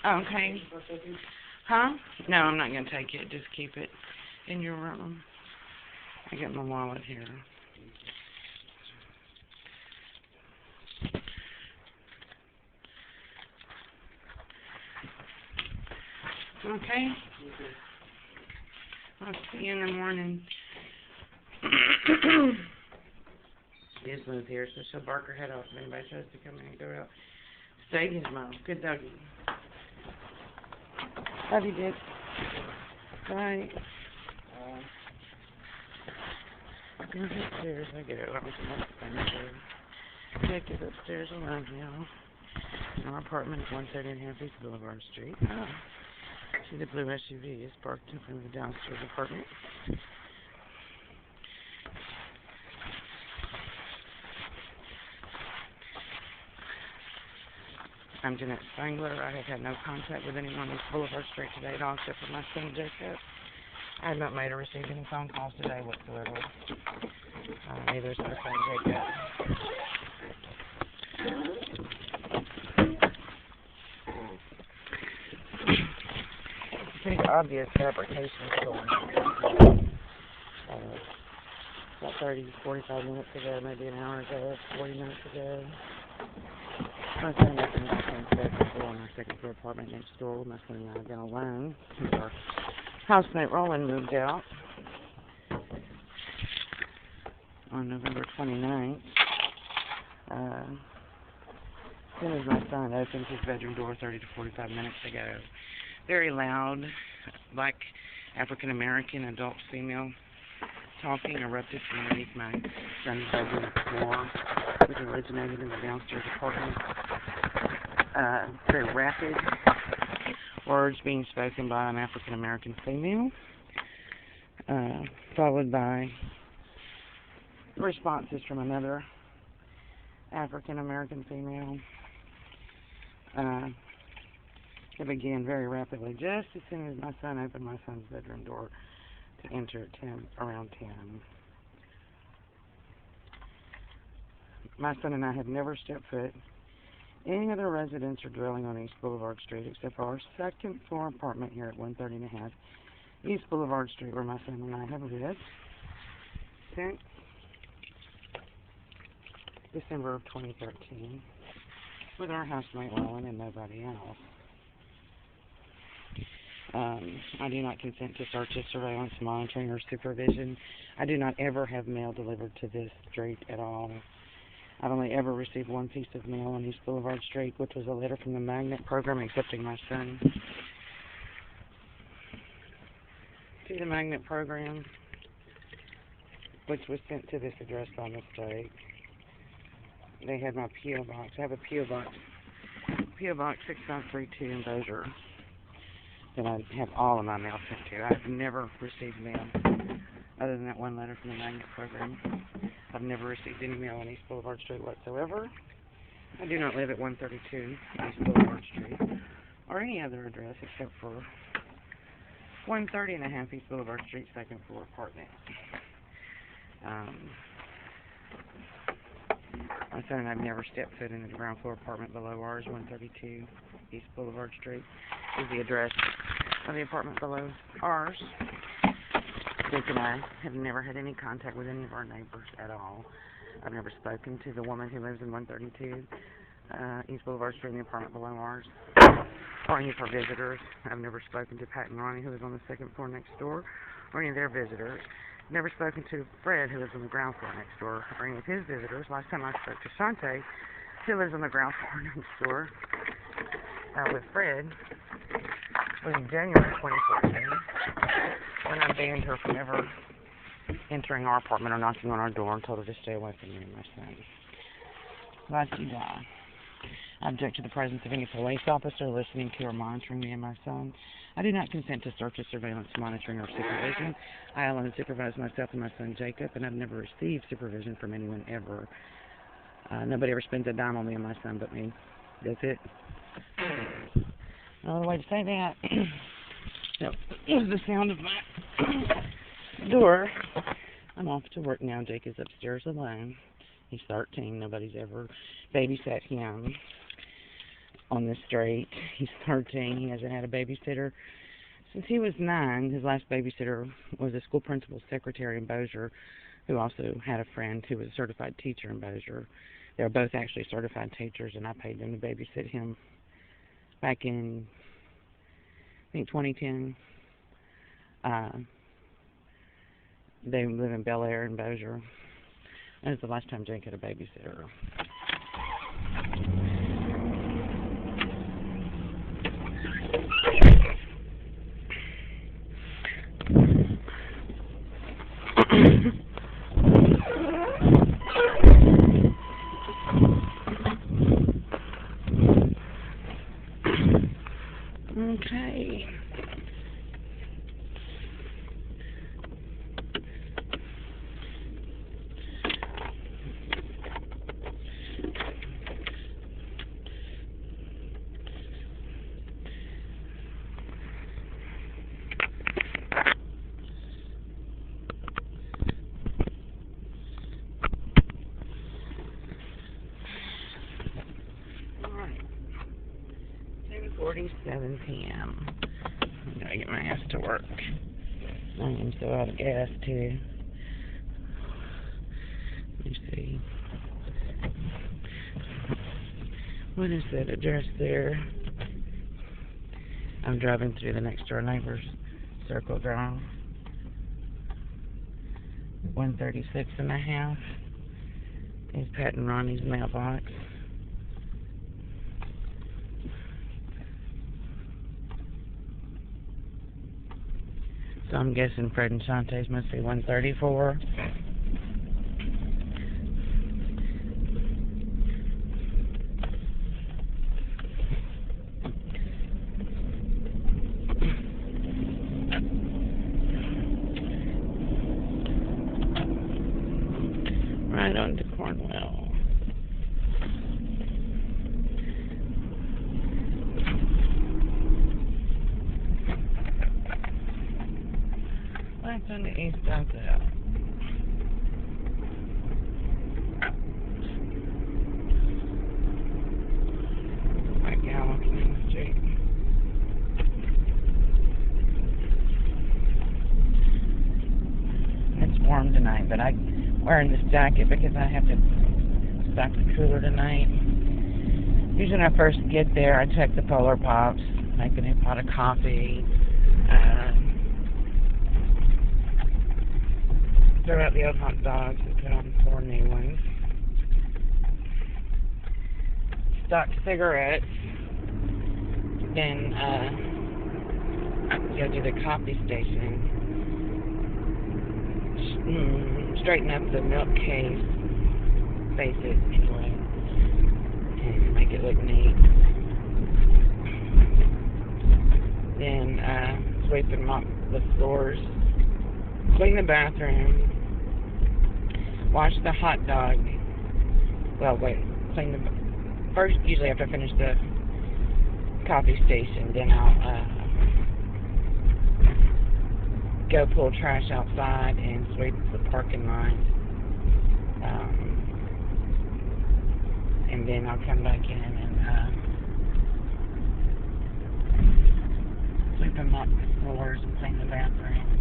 Okay. Huh? No, I'm not going to take it. Just keep it in your room. I got my wallet here. Okay. I'll see you in the morning. She's moved here, so she'll bark her head off if anybody tries to come in and go out. Stay his mom. Good doggy. Love you, Dick. Bye. Go upstairs. I get it. I'm just Dick is upstairs alone now. Our apartment is 130 East Boulevard Street. Oh. See the blue SUV is parked in front of the downstairs apartment. I'm Jeanette Spangler. I have had no contact with anyone on East Boulevard Street today at all except for my son Jacob. I have not made or received any phone calls today whatsoever. Neither is my son Jacob. Pretty obvious fabrication going on. About 45 minutes ago, maybe an hour ago, 40 minutes ago. My son up in the second floor on our second floor apartment next door. My son and I have been alone since our housemate Roland moved out on November 29th. As soon as my son opened his bedroom door 30 to 45 minutes ago, very loud, black African-American adult female talking erupted from underneath my son's bedroom floor, which originated in the downstairs apartment. Very rapid words being spoken by an African-American female, followed by responses from another African-American female. It began very rapidly, just as soon as my son opened my son's bedroom door to enter at around 10. My son and I have never stepped foot in any other residence or dwelling on East Boulevard Street except for our second floor apartment here at 130 East Boulevard Street, where my son and I have lived since December of 2013 with our housemate Roland and nobody else. I do not consent to searches, surveillance, monitoring, or supervision. I do not ever have mail delivered to this street at all. I've only ever received one piece of mail on East Boulevard Street, which was a letter from the Magnet program accepting my son to the Magnet program, which was sent to this address by mistake. They had my P.O. box. I have a P.O. box 6532 in Bossier that I have all of my mail sent to. I've never received mail other than that one letter from the Magnet program. I've never received any mail on East Boulevard Street whatsoever. I do not live at 132 East Boulevard Street or any other address except for 130 East Boulevard Street, second floor apartment. My son and I have never stepped foot in the ground floor apartment below ours. 132 East Boulevard Street is the address of the apartment below ours. Dick and I have never had any contact with any of our neighbors at all. I've never spoken to the woman who lives in 132 East Boulevard Street in the apartment below ours, or any of her visitors. I've never spoken to Pat and Ronnie, who live on the second floor next door, or any of their visitors. Never spoken to Fred, who lives on the ground floor next door, or any of his visitors. Last time I spoke to Shante, who lives on the ground floor next door, with Fred, was in January 2014, when I banned her from ever entering our apartment or knocking on our door and told her to stay away from me and my son. Glad she died. I object to the presence of any police officer listening to or monitoring me and my son. I do not consent to searches, surveillance, monitoring, or supervision. I alone supervise myself and my son Jacob, and I've never received supervision from anyone ever. Nobody ever spends a dime on me and my son but me. That's it. Another way to say that. So, here's the sound of my door. I'm off to work now. Jake is upstairs alone. He's 13. Nobody's ever babysat him on the street. He's 13. He hasn't had a babysitter since he was 9. His last babysitter was a school principal's secretary in Bossier, who also had a friend who was a certified teacher in Bossier. They were both actually certified teachers, and I paid them to babysit him back in, I think, 2010. They live in Bel Air and Bossier. That was the last time Jake had a babysitter. Okay. All right. 7:47 p.m. I'm gonna get my ass to work. I am so out of gas too. Let me see. What is that address there? I'm driving through the next door neighbor's Circle Drive. 136.5 is Pat and Ronnie's mailbox. So I'm guessing Fred and Shantae's must be 134. Right on to Cornwell. Right on the east side there. Right now, walking in the street. It's warm tonight, but I'm wearing this jacket because I have to stock the cooler tonight. Usually when I first get there, I check the Polar Pops, make a new pot of coffee, throw out the old hot dogs and put on 4 new ones. Stock cigarettes. Then go to the coffee station. Straighten up the milk case. Face it anyway. And make it look neat. Then sweep and mop the floors. Clean the bathroom. Wash the hot dog. Well, wait. Clean the... First, usually after I finish the coffee station, then I'll go pull trash outside and sweep the parking lot. And then I'll come back in and sweep and mop the floors and clean the bathroom.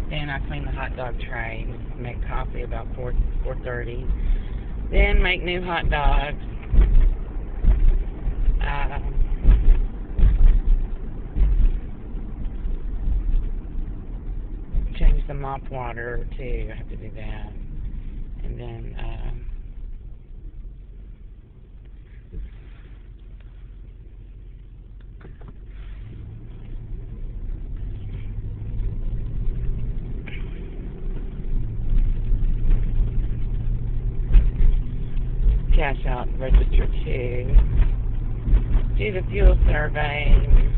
Then I clean the hot dog tray, make coffee about 4:30. Then make new hot dogs. Change the mop water too. I have to do that. And then cash out register 2. Do the fuel survey.